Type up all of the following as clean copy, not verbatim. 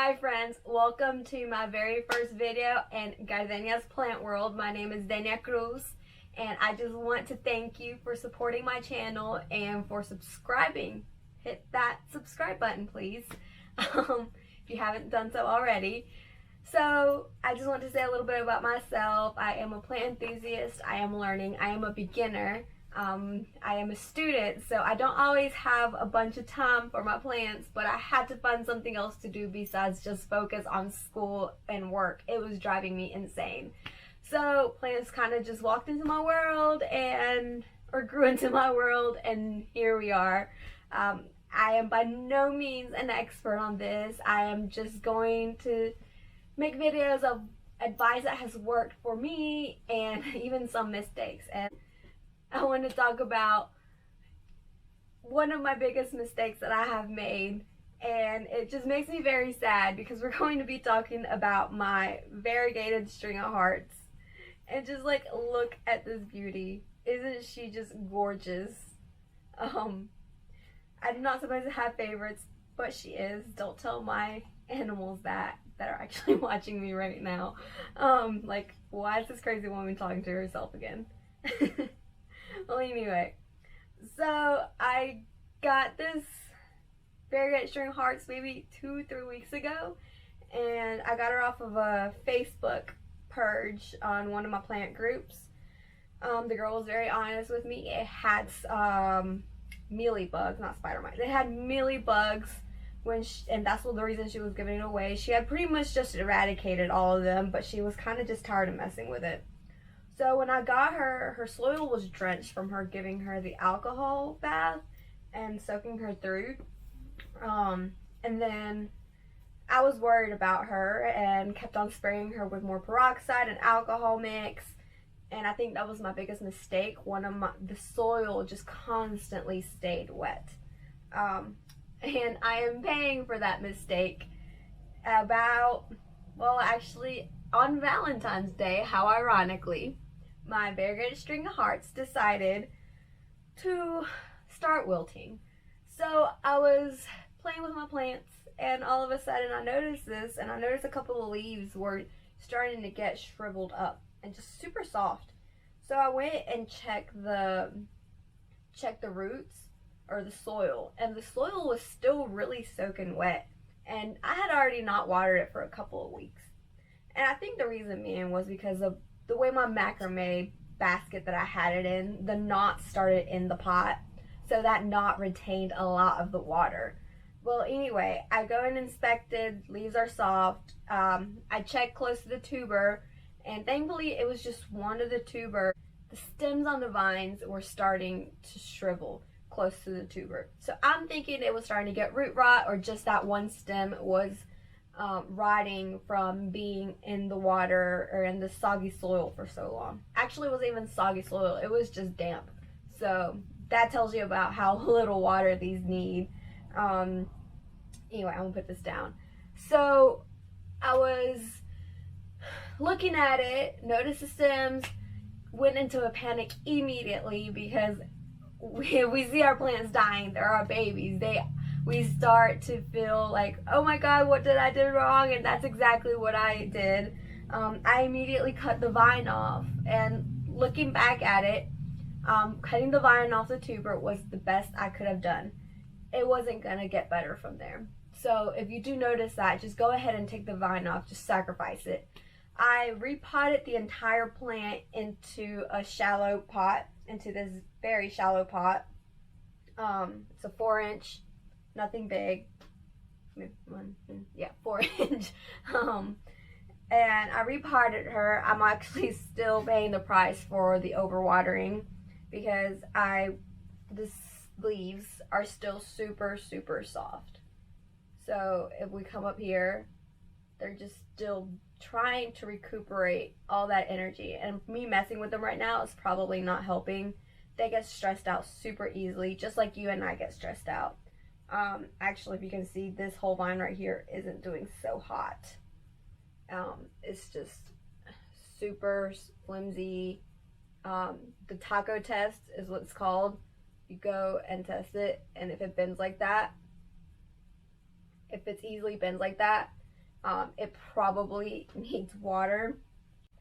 Hi friends, welcome to my very first video in Gardenia's plant world. My name is Denia Cruz and I just want to thank you for supporting my channel and for subscribing. Hit that subscribe button please if you haven't done so already. So I just want to say a little bit about myself. I am a plant enthusiast, I am learning, I am a beginner. I am a student, so I don't always have a bunch of time for my plants, but I had to find something else to do besides just focus on school and work. It was driving me insane. So plants kind of just walked into my world or grew into my world, and here we are. I am by no means an expert on this. I am just going to make videos of advice that has worked for me and even some mistakes. And I want to talk about one of my biggest mistakes that I have made, and it just makes me very sad because we're going to be talking about my variegated string of hearts. And just like, look at this beauty. Isn't she just gorgeous? I'm not supposed to have favorites, but she is. Don't tell my animals that are actually watching me right now. Like, why is this crazy woman talking to herself again? Well, anyway, so I got this variegated string of hearts maybe 2-3 weeks ago, and I got her off of a Facebook purge on one of my plant groups. The girl was very honest with me. It had mealy bugs, not spider mites. It had mealy bugs and that's the reason she was giving it away. She had pretty much just eradicated all of them, but she was kind of just tired of messing with it. So when I got her, her soil was drenched from her giving her the alcohol bath and soaking her through. And then I was worried about her and kept on spraying her with more peroxide and alcohol mix. And I think that was my biggest mistake. The soil just constantly stayed wet. And I am paying for that mistake actually on Valentine's Day, how ironically, my variegated string of hearts decided to start wilting. So I was playing with my plants, and all of a sudden I noticed this, and I noticed a couple of leaves were starting to get shriveled up and just super soft. So I went and checked the roots or the soil, and the soil was still really soaking wet, and I had already not watered it for a couple of weeks. And I think the reason being was because of the way my macrame basket that I had it in, the knot started in the pot, so that knot retained a lot of the water. Well, anyway, I go and inspected, leaves are soft. I checked close to the tuber, and thankfully it was just one of the tuber. The stems on the vines were starting to shrivel close to the tuber. So I'm thinking it was starting to get root rot, or just that one stem was rotting from being in the water or in the soggy soil for so long. Actually, it wasn't even soggy soil, it was just damp. So that tells you about how little water these need. Anyway, I'm gonna put this down. So I was looking at it, noticed the stems, went into a panic immediately because we see our plants dying. They're our babies. We start to feel like, oh my god, what did I do wrong? And that's exactly what I did. I immediately cut the vine off, and looking back at it, cutting the vine off the tuber was the best I could have done. It wasn't gonna get better from there. So if you do notice that, just go ahead and take the vine off, just sacrifice it. I repotted the entire plant into a shallow pot, into this very shallow pot. It's a 4-inch, nothing big. 4-inch. And I repotted her. I'm actually still paying the price for the overwatering because the leaves are still super soft. So if we come up here, they're just still trying to recuperate all that energy, and me messing with them right now is probably not helping. They get stressed out super easily, just like you and I get stressed out. Actually, if you can see, this whole vine right here isn't doing so hot. It's just super flimsy. The taco test is what it's called. You go and test it, and if it bends like that, if it's easily bends like that, It probably needs water.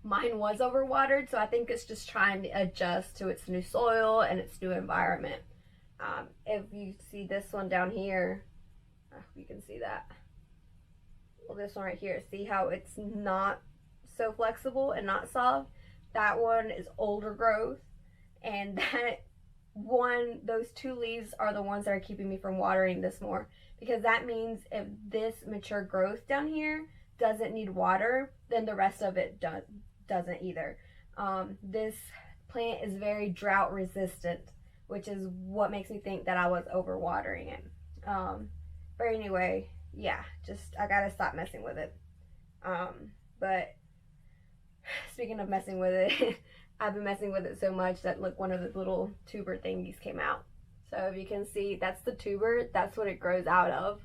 Mine was overwatered, so I think it's just trying to adjust to its new soil and its new environment. If you see this one down here, you can see that. Well, this one right here, see how it's not so flexible and not soft? That one is older growth, and that one, those two leaves are the ones that are keeping me from watering this more, because that means if this mature growth down here doesn't need water, then the rest of it doesn't either. This plant is very drought resistant, which is what makes me think that I was overwatering it. But anyway, yeah, just I gotta stop messing with it. But speaking of messing with it, I've been messing with it so much that look, one of the little tuber thingies came out. So if you can see, that's the tuber, that's what it grows out of.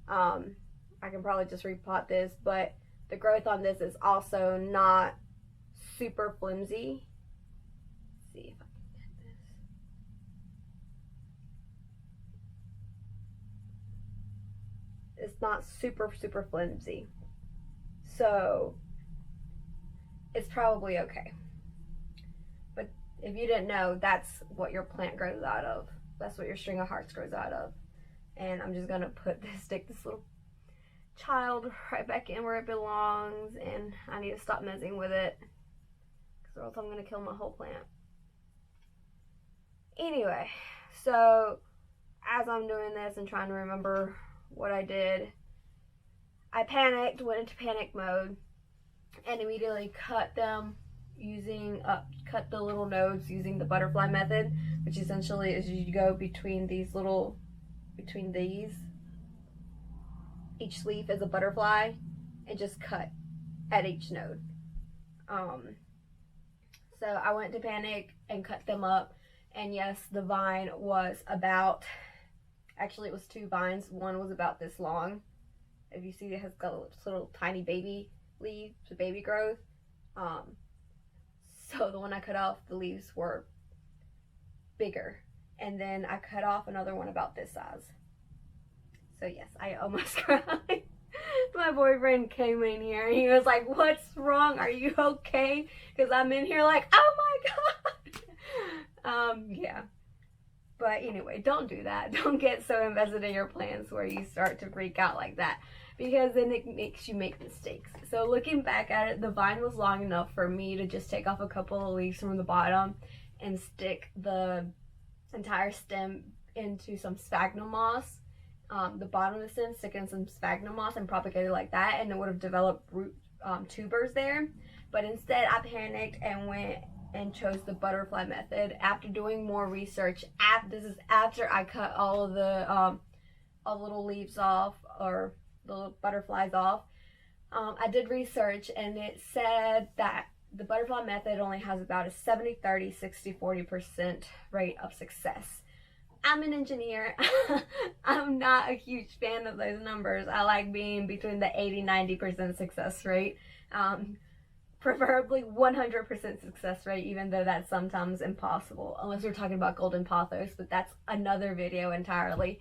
I can probably just repot this, but the growth on this is also not super flimsy. Let's see if I can get this. It's not super flimsy. So it's probably okay. But if you didn't know, that's what your plant grows out of. That's what your string of hearts grows out of. And I'm just gonna stick this little child right back in where it belongs, and I need to stop messing with it, because or else I'm gonna kill my whole plant. Anyway, so as I'm doing this and trying to remember what I did, I panicked, went into panic mode, and immediately cut them using cut the little nodes using the butterfly method, which essentially is you go between these, each leaf is a butterfly, and just cut at each node. So I went to panic and cut them up, and yes, the vine was about, actually it was two vines, one was about this long. If you see, it has got little tiny baby leaves, baby growth. So the one I cut off, the leaves were bigger, and then I cut off another one about this size. So yes, I almost cried. My boyfriend came in here and he was like, "What's wrong? Are you okay?" Because I'm in here like, "Oh my god." Yeah. But anyway, don't do that. Don't get so invested in your plants where you start to freak out like that, because then it makes you make mistakes. So looking back at it, the vine was long enough for me to just take off a couple of leaves from the bottom and stick the entire stem into some sphagnum moss. The bottom of the stem, stick in some sphagnum moss and propagate it like that, and it would have developed root tubers there. But instead I panicked and went and chose the butterfly method after doing more research. This is after I cut all of the little leaves off, or the little butterflies off. I did research, and it said that the butterfly method only has about a 70-30, 60-40% rate of success. I'm an engineer. I'm not a huge fan of those numbers. I like being between the 80-90% success rate. Preferably 100% success rate, even though that's sometimes impossible, unless we're talking about golden pothos, but that's another video entirely.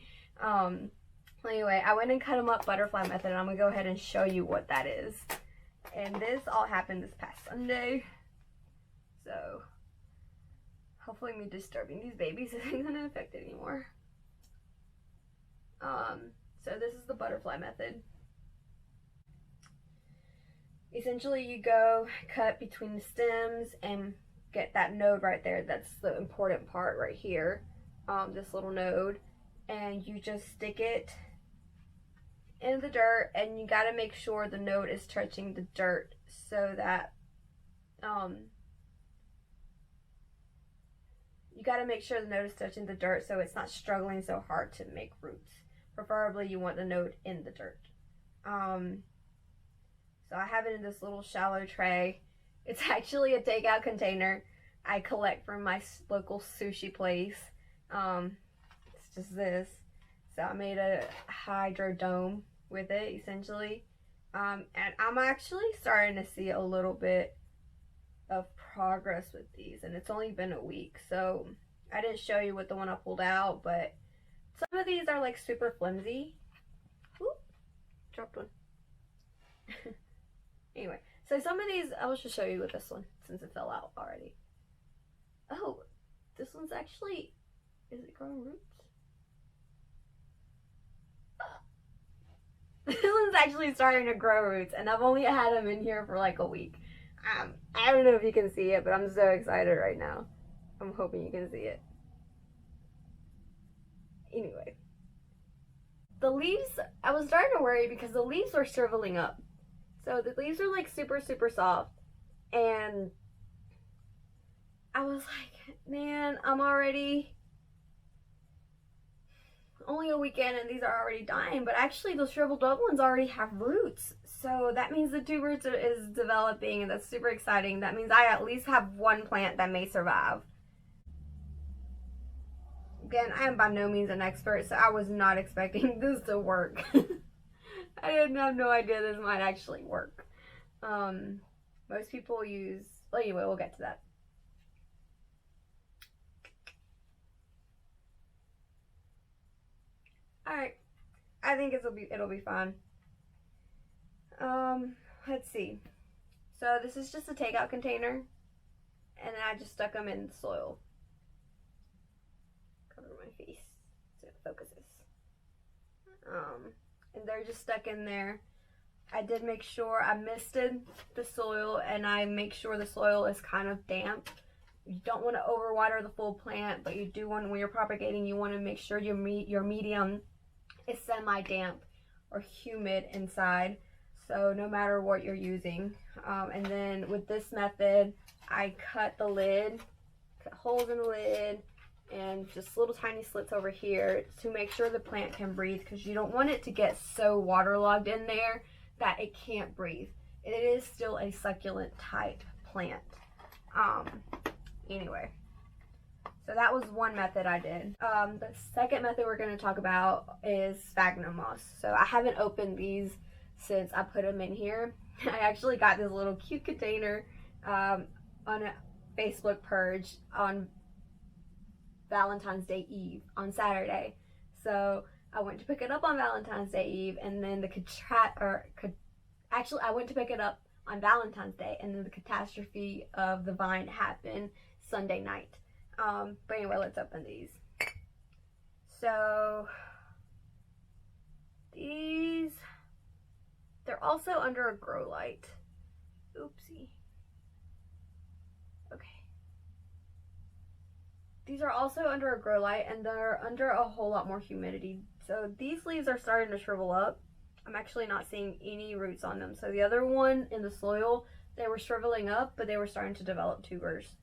Anyway, I went and cut them up butterfly method, and I'm gonna go ahead and show you what that is. And this all happened this past Sunday, so hopefully me disturbing these babies isn't gonna affect it anymore. So this is the butterfly method. Essentially, you go cut between the stems and get that node right there. That's the important part right here, this little node, and you just stick it in the dirt, and you got to make sure the node is touching the dirt so that you got to make sure the node is touching the dirt so it's not struggling so hard to make roots. Preferably you want the node in the dirt. So I have it in this little shallow tray. It's actually a takeout container I collect from my local sushi place. It's just this. So I made a hydro dome with it, essentially. And I'm actually starting to see a little bit of progress with these, and it's only been a week. So I didn't show you with the one I pulled out, but some of these are like super flimsy. Oop, dropped one. Anyway, so some of these, I'll just show you with this one since it fell out already. Oh, this one's actually, is it growing roots? This one's actually starting to grow roots, and I've only had them in here for like a week. I don't know if you can see it, but I'm so excited right now. I'm hoping you can see it. Anyway, the leaves, I was starting to worry because the leaves were shriveling up. So the leaves are like super, super soft. And I was like, man, I'm already only a weekend and these are already dying. But actually those shriveled up ones already have roots. So that means the two roots is developing, and that's super exciting. That means I at least have one plant that may survive. Again, I am by no means an expert, so I was not expecting this to work. I didn't have no idea this might actually work. Most people use, well, anyway, we'll get to that. Alright, I think it'll be fine. Let's see. So this is just a takeout container, and I just stuck them in the soil. Cover my face so it focuses. And they're just stuck in there. I did make sure I misted the soil, and I make sure the soil is kind of damp. You don't want to overwater the full plant, but you do want, when you're propagating, you want to make sure your medium is semi-damp or humid inside. So no matter what you're using. And then with this method, I cut the lid, cut holes in the lid, and just little tiny slits over here to make sure the plant can breathe, because you don't want it to get so waterlogged in there that it can't breathe. It is still a succulent type plant. Anyway, so that was one method I did. The second method we're going to talk about is sphagnum moss. So I haven't opened these since I put them in here. I actually got this little cute container on a Facebook purge on Valentine's Day Eve on Saturday. So I went to pick it up on Valentine's Day Eve, and then I went to pick it up on Valentine's Day, and then the catastrophe of the vine happened Sunday night. But anyway, let's open these. So these, they're also under a grow light. Oopsie. Okay. These are also under a grow light, and they're under a whole lot more humidity. So these leaves are starting to shrivel up. I'm actually not seeing any roots on them. So the other one in the soil, they were shriveling up, but they were starting to develop tubers.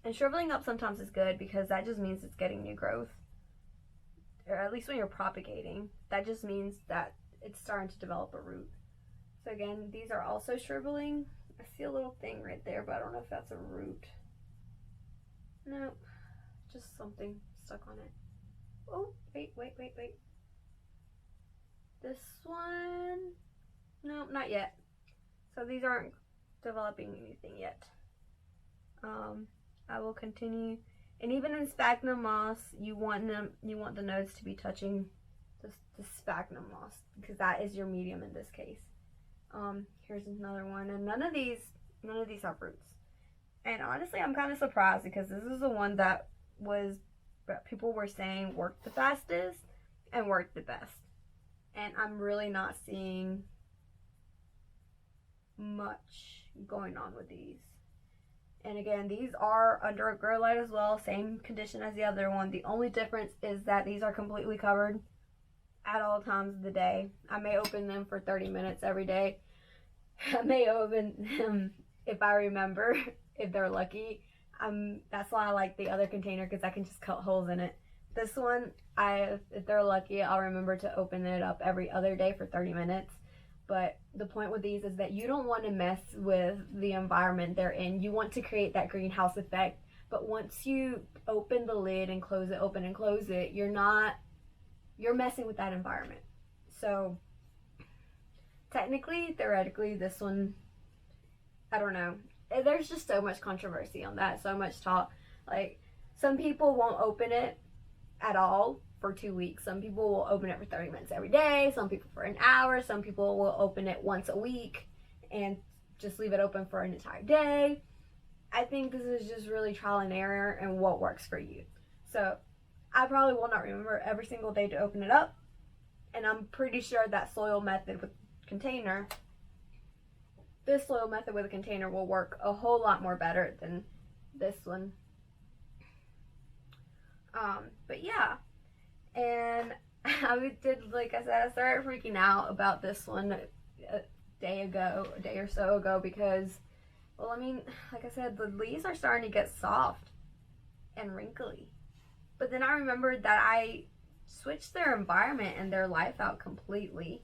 And shriveling up sometimes is good, because that just means it's getting new growth. Or at least when you're propagating, that just means that it's starting to develop a root. So again, these are also shriveling. I see a little thing right there, but I don't know if that's a root. Nope, just something stuck on it. Oh, wait. This one, nope, not yet. So these aren't developing anything yet. I will continue, and even in sphagnum moss, you want the nodes to be touching the sphagnum moss, because that is your medium in this case. Here's another one, and none of these have roots. And honestly, I'm kind of surprised, because this is the one that people were saying worked the fastest and worked the best. And I'm really not seeing much going on with these. And again, these are under a grow light as well, same condition as the other one. The only difference is that these are completely covered at all times of the day. I may open them for 30 minutes every day. I may open them if I remember, if they're lucky. That's why I like the other container, because I can just cut holes in it. This one, if they're lucky, I'll remember to open it up every other day for 30 minutes. But the point with these is that you don't want to mess with the environment they're in. You want to create that greenhouse effect. But once you open the lid and close it, open and close it, you're messing with that environment. So technically, theoretically, this one, I don't know. There's just so much controversy on that, so much talk. Like, some people won't open it at all for 2 weeks. Some people will open it for 30 minutes every day, some people for an hour, some people will open it once a week and just leave it open for an entire day. I think this is just really trial and error and what works for you. So I probably will not remember every single day to open it up, and I'm pretty sure that soil method with container, this soil method with a container will work a whole lot more better than this one. But yeah, and I did, like I said, I started freaking out about this one a day or so ago, because, well, I mean, like I said, the leaves are starting to get soft and wrinkly. But then I remembered that I switched their environment and their life out completely.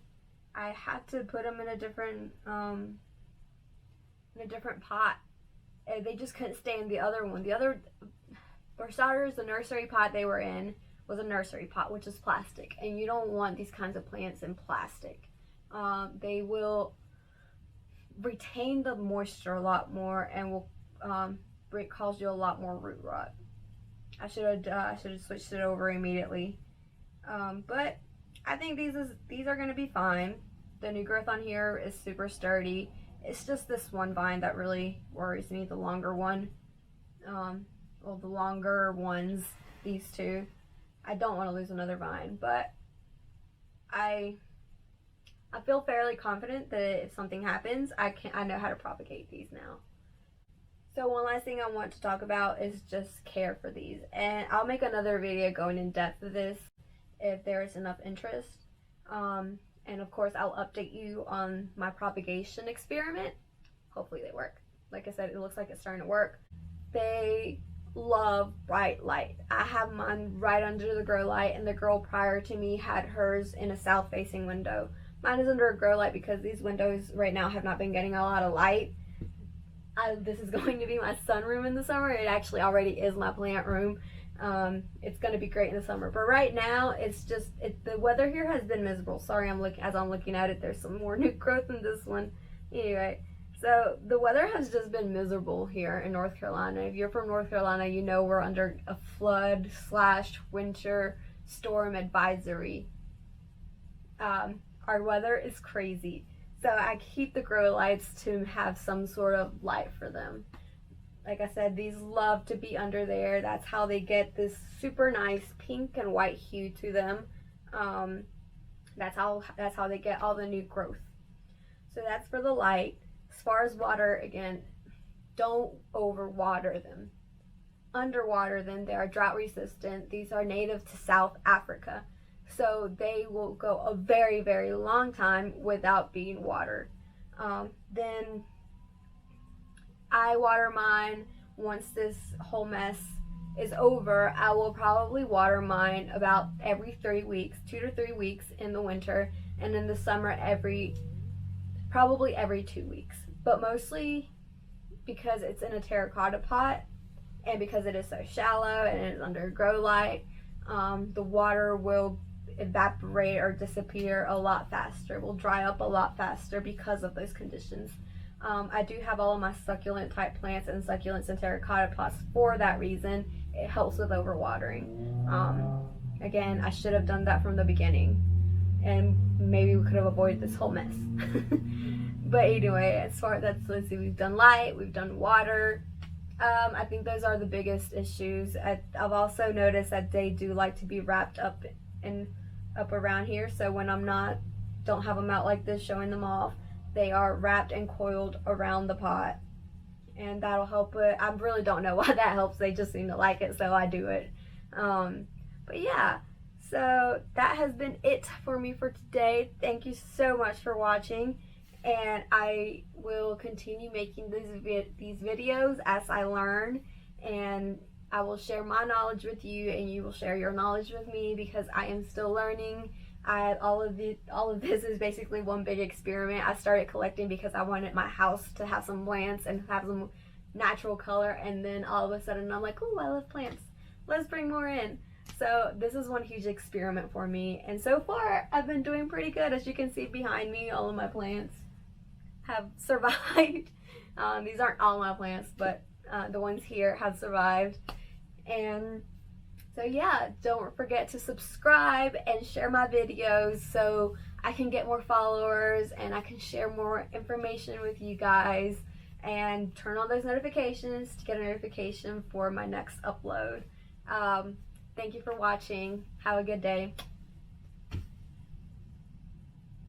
I had to put them in a different pot. And they just couldn't stay in the other one. The other, for starters, the nursery pot they were in was a nursery pot, which is plastic, and you don't want these kinds of plants in plastic. They will retain the moisture a lot more and will cause you a lot more root rot. I should have switched it over immediately, but I think these are gonna be fine. The new growth on here is super sturdy. It's just this one vine that really worries me, the longer one. Well, the longer ones, these two. I don't want to lose another vine, but I feel fairly confident that if something happens, I know how to propagate these now. So one last thing I want to talk about is just care for these, and I'll make another video going in depth of this if there is enough interest. And of course, I'll update you on my propagation experiment. Hopefully they work. Like I said, it looks like it's starting to work. They love bright light. I have mine right under the grow light, and the girl prior to me had hers in a south facing window. Mine is under a grow light because these windows right now have not been getting a lot of light. This is going to be my sunroom in the summer. It actually already is my plant room. It's going to be great in the summer, but right now it's just the weather here has been miserable. Sorry, as I'm looking at it, there's some more new growth in this one. Anyway, so the weather has just been miserable here in North Carolina. If you're from North Carolina, you know we're under a flood/winter storm advisory. Our weather is crazy, so I keep the grow lights to have some sort of light for them. Like I said, these love to be under there. That's how they get this super nice pink and white hue to them. That's how they get all the new growth. So that's for the light. As far as water, again, don't overwater them. Underwater them. They are drought resistant. These are native to South Africa, so they will go a very, very long time without being watered. Then I water mine once this whole mess is over. I will probably water mine about every 3 weeks, 2 to 3 weeks in the winter, and in the summer probably every 2 weeks. But mostly because it's in a terracotta pot and because it is so shallow and it is under a grow light, the water will evaporate or disappear a lot faster, will dry up a lot faster because of those conditions. I do have all of my succulent type plants and succulents in terracotta pots for that reason. It helps with overwatering. Again, I should have done that from the beginning, and maybe we could have avoided this whole mess. But anyway, as far as let's see, we've done light, we've done water. I think those are the biggest issues. I've also noticed that they do like to be wrapped up around here, so when don't have them out like this showing them off, they are wrapped and coiled around the pot, and that'll help it. I really don't know why that helps. They just seem to like it, so I do it. But yeah, so that has been it for me for today. Thank you so much for watching, and I will continue making these videos as I learn, and I will share my knowledge with you, and you will share your knowledge with me, because I am still learning. All of this is basically one big experiment. I started collecting because I wanted my house to have some plants and have some natural color, and then all of a sudden I'm like, oh, I love plants. Let's bring more in. So this is one huge experiment for me, and so far I've been doing pretty good. As you can see behind me, all of my plants have survived. These aren't all my plants, but the ones here have survived. And So yeah, don't forget to subscribe and share my videos so I can get more followers and I can share more information with you guys, and turn on those notifications to get a notification for my next upload. Thank you for watching. Have a good day.